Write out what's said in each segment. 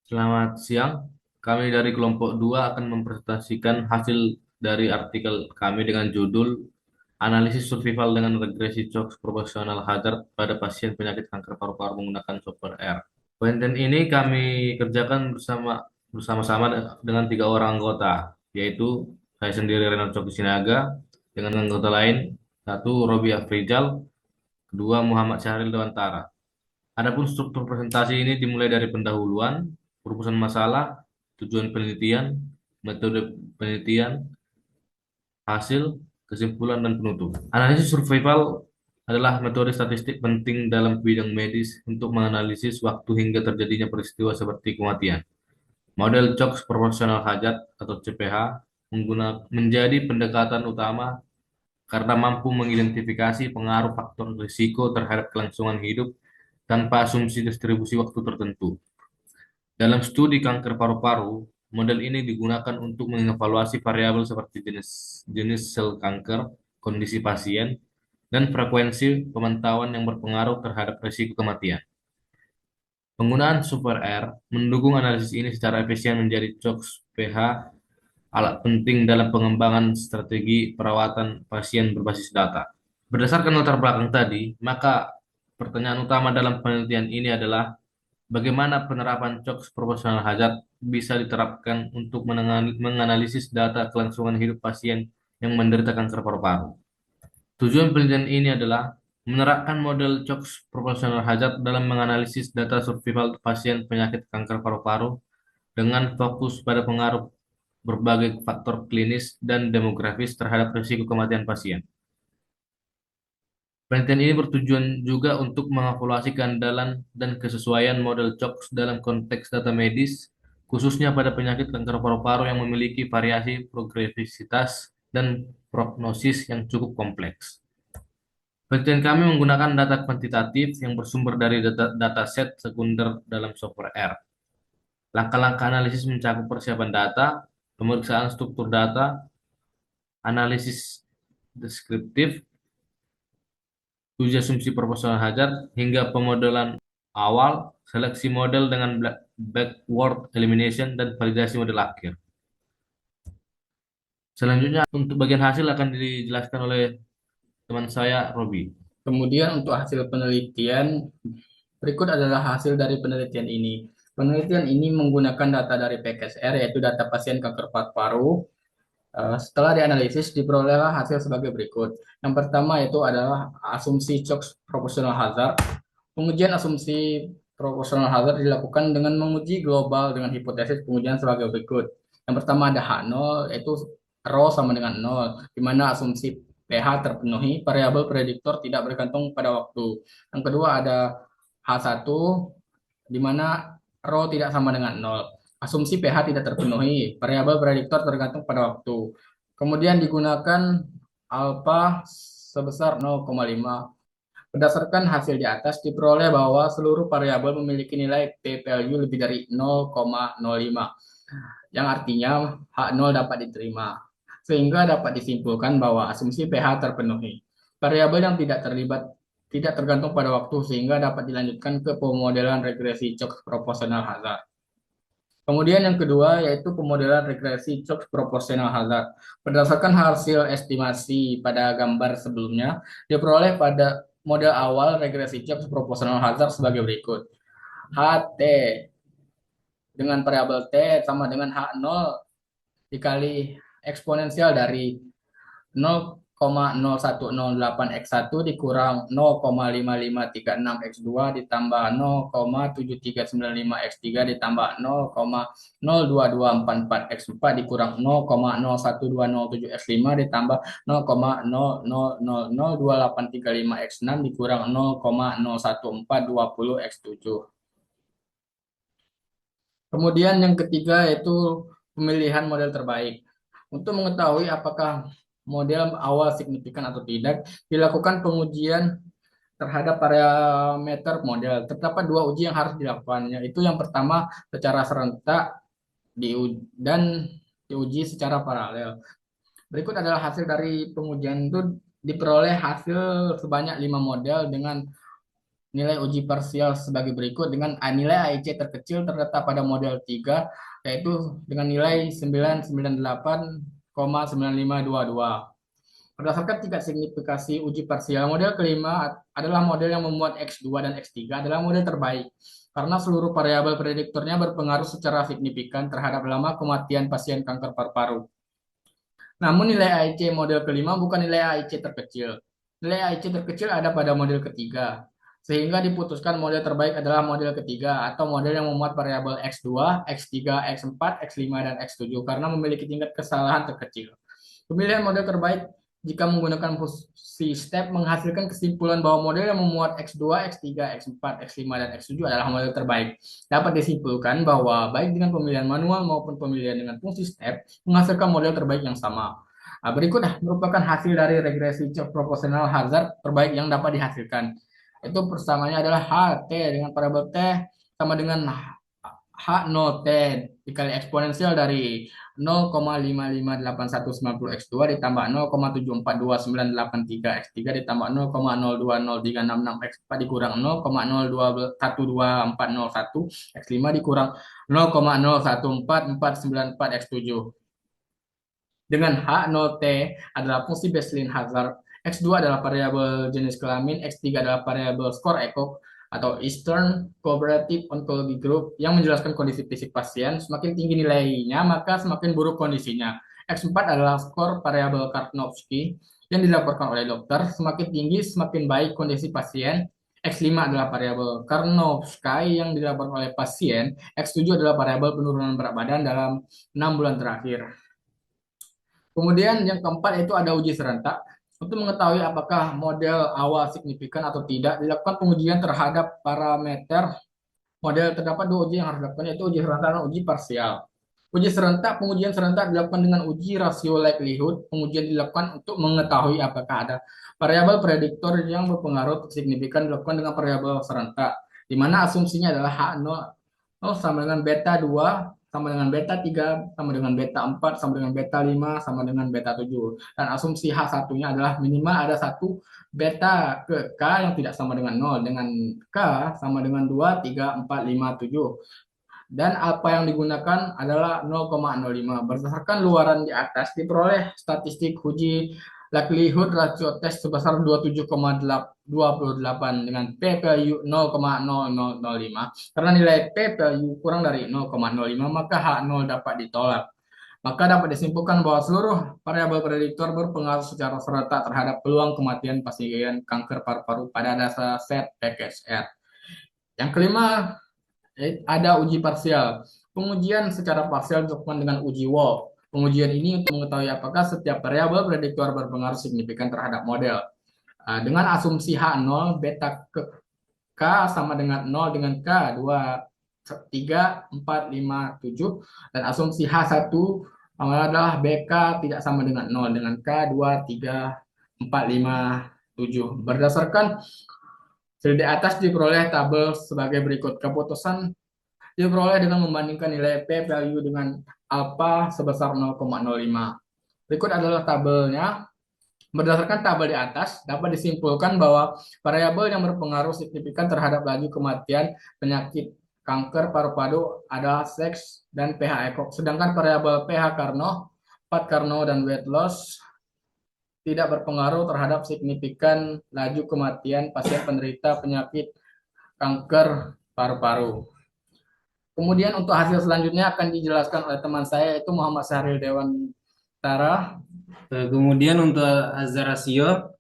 Selamat siang. Kami dari kelompok 2 akan mempresentasikan hasil dari artikel kami dengan judul Analisis Survival dengan Regresi CHOX Proportional Hazard pada Pasien Penyakit Kanker Paru-Paru Menggunakan Software R. Penelitian ini kami kerjakan bersama-sama dengan 3 orang anggota, yaitu saya sendiri Renal Coki Sinaga, dengan anggota lain, satu Robi Afrizal, kedua Muhammad Syahril Dewantara. Adapun struktur presentasi ini dimulai dari pendahuluan, perumusan masalah, tujuan penelitian, metode penelitian, hasil, kesimpulan, dan penutup. Analisis survival adalah metode statistik penting dalam bidang medis untuk menganalisis waktu hingga terjadinya peristiwa seperti kematian. Model CHOX Proportional Hazard atau CPH menjadi pendekatan utama karena mampu mengidentifikasi pengaruh faktor risiko terhadap kelangsungan hidup tanpa asumsi distribusi waktu tertentu. Dalam studi kanker paru-paru, model ini digunakan untuk mengevaluasi variabel seperti jenis sel kanker, kondisi pasien, dan frekuensi pemantauan yang berpengaruh terhadap risiko kematian. Penggunaan Super R mendukung analisis ini secara efisien menjadi CHOX PH alat penting dalam pengembangan strategi perawatan pasien berbasis data. Berdasarkan latar belakang tadi, maka pertanyaan utama dalam penelitian ini adalah bagaimana penerapan CHOX Proportional Hazard bisa diterapkan untuk menganalisis data kelangsungan hidup pasien yang menderita kanker paru-paru. Tujuan penelitian ini adalah menerapkan model CHOX Proportional Hazard dalam menganalisis data survival pasien penyakit kanker paru-paru dengan fokus pada pengaruh berbagai faktor klinis dan demografis terhadap risiko kematian pasien. Penelitian ini bertujuan juga untuk mengevaluasi keandalan dan kesesuaian model CHOX dalam konteks data medis, khususnya pada penyakit kanker paru-paru yang memiliki variasi progresivitas dan prognosis yang cukup kompleks. Penelitian kami menggunakan data kuantitatif yang bersumber dari dataset sekunder dalam software R. Langkah-langkah analisis mencakup persiapan data, pemeriksaan struktur data, analisis deskriptif, uji asumsi proportional hazard, hingga pemodelan awal, seleksi model dengan backward elimination, dan validasi model akhir. Selanjutnya, untuk bagian hasil akan dijelaskan oleh teman saya, Robi. Kemudian untuk hasil penelitian, berikut adalah hasil dari penelitian ini. Penelitian ini menggunakan data dari PKSR, yaitu data pasien kanker paru-paru. Setelah dianalisis, diperolehlah hasil sebagai berikut. Yang pertama yaitu adalah asumsi CHOX proportional hazard. Pengujian asumsi proportional hazard dilakukan dengan menguji global dengan hipotesis pengujian sebagai berikut. Yang pertama ada H0, yaitu rho sama dengan 0, di mana asumsi pH terpenuhi, variabel prediktor tidak bergantung pada waktu. Yang kedua ada H1, di mana rho tidak sama dengan 0. Asumsi pH tidak terpenuhi, variabel prediktor tergantung pada waktu. Kemudian digunakan alfa sebesar 0,5. Berdasarkan hasil di atas, diperoleh bahwa seluruh variabel memiliki nilai p-value lebih dari 0,05, yang artinya H0 dapat diterima, sehingga dapat disimpulkan bahwa asumsi pH terpenuhi. Variabel yang tidak terlibat tidak tergantung pada waktu, sehingga dapat dilanjutkan ke pemodelan regresi CHOX proportional hazard. Kemudian yang kedua yaitu pemodelan regresi CHOX proportional hazard. Berdasarkan hasil estimasi pada gambar sebelumnya, diperoleh pada model awal regresi CHOX proportional hazard sebagai berikut. HT dengan variabel T sama dengan H0 dikali eksponensial dari 0,0108x1 dikurang 0,5536x2 ditambah 0,7395x3 ditambah 0,02244x4 dikurang 0,01207x5 ditambah 0,00002835x6 dikurang 0,01420x7. Kemudian yang ketiga yaitu pemilihan model terbaik. Untuk mengetahui apakah model awal signifikan atau tidak, dilakukan pengujian terhadap parameter model. Terdapat dua uji yang harus dilakukan, yaitu yang pertama secara serentak dan diuji secara paralel. Berikut adalah hasil dari pengujian itu diperoleh hasil sebanyak 5 model dengan nilai uji parsial sebagai berikut dengan nilai AIC terkecil terletak pada model 3 yaitu dengan nilai 998,9522. Berdasarkan tingkat signifikasi uji parsial, model kelima adalah model yang memuat X2 dan X3 adalah model terbaik karena seluruh variabel prediktornya berpengaruh secara signifikan terhadap lama kematian pasien kanker paru-paru. Namun nilai AIC model kelima bukan nilai AIC terkecil. Nilai AIC terkecil ada pada model ketiga. Sehingga diputuskan model terbaik adalah model ketiga atau model yang memuat variabel X2, X3, X4, X5, dan X7 karena memiliki tingkat kesalahan terkecil. Pemilihan model terbaik jika menggunakan fungsi step menghasilkan kesimpulan bahwa model yang memuat X2, X3, X4, X5, dan X7 adalah model terbaik. Dapat disimpulkan bahwa baik dengan pemilihan manual maupun pemilihan dengan fungsi step menghasilkan model terbaik yang sama. Berikut merupakan hasil dari regresi proportional hazard terbaik yang dapat dihasilkan. Itu persamanya adalah HT dengan variabel T sama dengan H0T dikali eksponensial dari 0,558190x2 ditambah 0,742983 x3 ditambah 0,020366x4 dikurang 0,02124001 x5 dikurang 0,014494 x7. Dengan H0T adalah fungsi baseline hazard, X2 adalah variabel jenis kelamin, X3 adalah variabel skor ECOG atau Eastern Cooperative Oncology Group yang menjelaskan kondisi fisik pasien. Semakin tinggi nilainya, maka semakin buruk kondisinya. X4 adalah skor variabel Karnofsky yang dilaporkan oleh dokter. Semakin tinggi, semakin baik kondisi pasien. X5 adalah variabel Karnofsky yang dilaporkan oleh pasien. X7 adalah variabel penurunan berat badan dalam 6 bulan terakhir. Kemudian yang keempat itu ada uji serentak. Untuk mengetahui apakah model awal signifikan atau tidak, dilakukan pengujian terhadap parameter model. Terdapat dua uji yang harus dilakukan, yaitu uji serentak dan uji parsial. Pengujian serentak dilakukan dengan uji rasio likelihood. Pengujian dilakukan untuk mengetahui apakah ada variabel prediktor yang berpengaruh signifikan dilakukan dengan variabel serentak, di mana asumsinya adalah H0 sama dengan beta 2 sama dengan beta 3, sama dengan beta 4, sama dengan beta 5, sama dengan beta 7. Dan asumsi H1-nya adalah minimal ada satu beta ke K yang tidak sama dengan 0, dengan K sama dengan 2, 3, 4, 5, 7. Dan apa yang digunakan adalah 0,05. Berdasarkan luaran di atas, diperoleh statistik uji likelihood ratio tes sebesar 27,28 dengan p value 0,0005. Karena nilai p value kurang dari 0,05 maka H0 dapat ditolak. Maka dapat disimpulkan bahwa seluruh variabel prediktor berpengaruh secara serentak terhadap peluang kematian pasien kanker paru-paru pada dasar set PKSR. Yang kelima, ada uji parsial. Pengujian secara parsial dilakukan dengan uji Wolf. Pengujian ini untuk mengetahui apakah setiap variabel prediktor berpengaruh signifikan terhadap model. Dengan asumsi H0, beta K sama dengan 0 dengan K, 2, 3, 4, 5, 7. Dan asumsi H1 adalah BK tidak sama dengan 0 dengan K, 2, 3, 4, 5, 7. Berdasarkan di atas diperoleh tabel sebagai berikut. Keputusan diperoleh dengan membandingkan nilai P value dengan alpha sebesar 0,05. Berikut adalah tabelnya. Berdasarkan tabel di atas, dapat disimpulkan bahwa variabel yang berpengaruh signifikan terhadap laju kematian penyakit kanker paru-paru adalah seks dan pH ECOG. Sedangkan variabel pH Karnoff, Pat Karnoff, dan weight loss tidak berpengaruh terhadap signifikan laju kematian pasien penderita penyakit kanker paru-paru. Kemudian untuk hasil selanjutnya akan dijelaskan oleh teman saya yaitu Muhammad Syahril Dewantara. Kemudian untuk hazard rasio,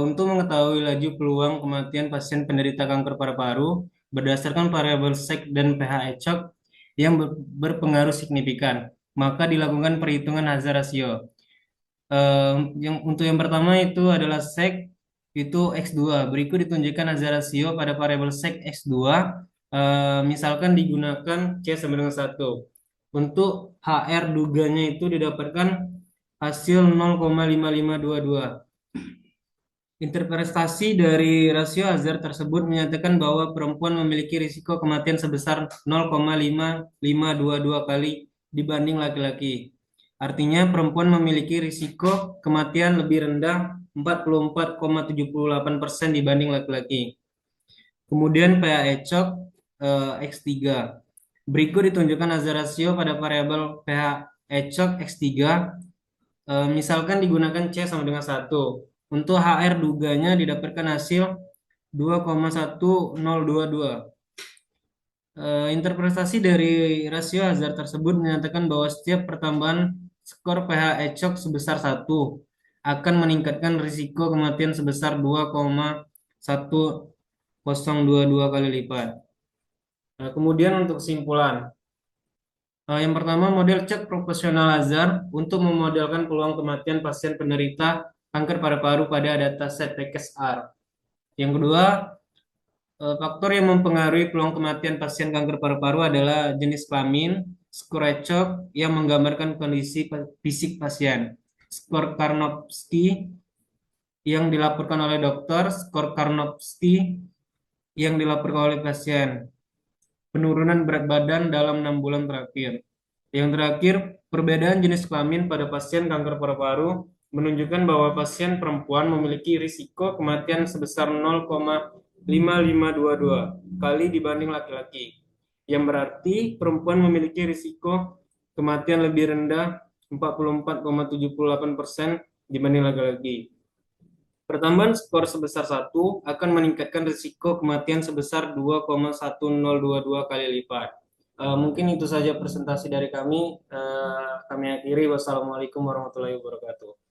untuk mengetahui laju peluang kematian pasien penderita kanker paru-paru berdasarkan variabel sek dan pH ECOG yang berpengaruh signifikan, maka dilakukan perhitungan hazard rasio. Untuk yang pertama itu adalah sek itu X2. Berikut ditunjukkan hazard rasio pada variabel sek X2. Misalkan digunakan C sama dengan 1. Untuk HR duganya itu didapatkan hasil 0,5522. Interpretasi dari rasio Hazard tersebut menyatakan bahwa perempuan memiliki risiko kematian sebesar 0,5522 kali dibanding laki-laki. Artinya perempuan memiliki risiko kematian lebih rendah 44,78% dibanding laki-laki. Kemudian PA ECOG X3. Berikut ditunjukkan hazard rasio pada variabel PH ECOG X3. Misalkan digunakan C sama dengan 1. Untuk HR duganya didapatkan hasil 2,1022. Interpretasi dari rasio Hazard tersebut menyatakan bahwa setiap pertambahan skor pH ECOG sebesar 1 akan meningkatkan risiko kematian sebesar 2,1022 kali lipat. Kemudian untuk kesimpulan. Yang pertama, model cek proporsional Hazard untuk memodelkan peluang kematian pasien penderita kanker paru-paru pada dataset PKSR. Yang kedua, faktor yang mempengaruhi peluang kematian pasien kanker paru-paru adalah jenis kelamin, skor ECOG yang menggambarkan kondisi fisik pasien, skor Karnofsky yang dilaporkan oleh dokter, skor Karnofsky yang dilaporkan oleh pasien, penurunan berat badan dalam 6 bulan terakhir. Yang terakhir, perbedaan jenis kelamin pada pasien kanker paru-paru menunjukkan bahwa pasien perempuan memiliki risiko kematian sebesar 0,5522 kali dibanding laki-laki, yang berarti perempuan memiliki risiko kematian lebih rendah 44,78% dibanding laki-laki. Pertambahan skor sebesar 1 akan meningkatkan risiko kematian sebesar 2,1022 kali lipat. Mungkin itu saja presentasi dari kami. Kami akhiri. Wassalamualaikum warahmatullahi wabarakatuh.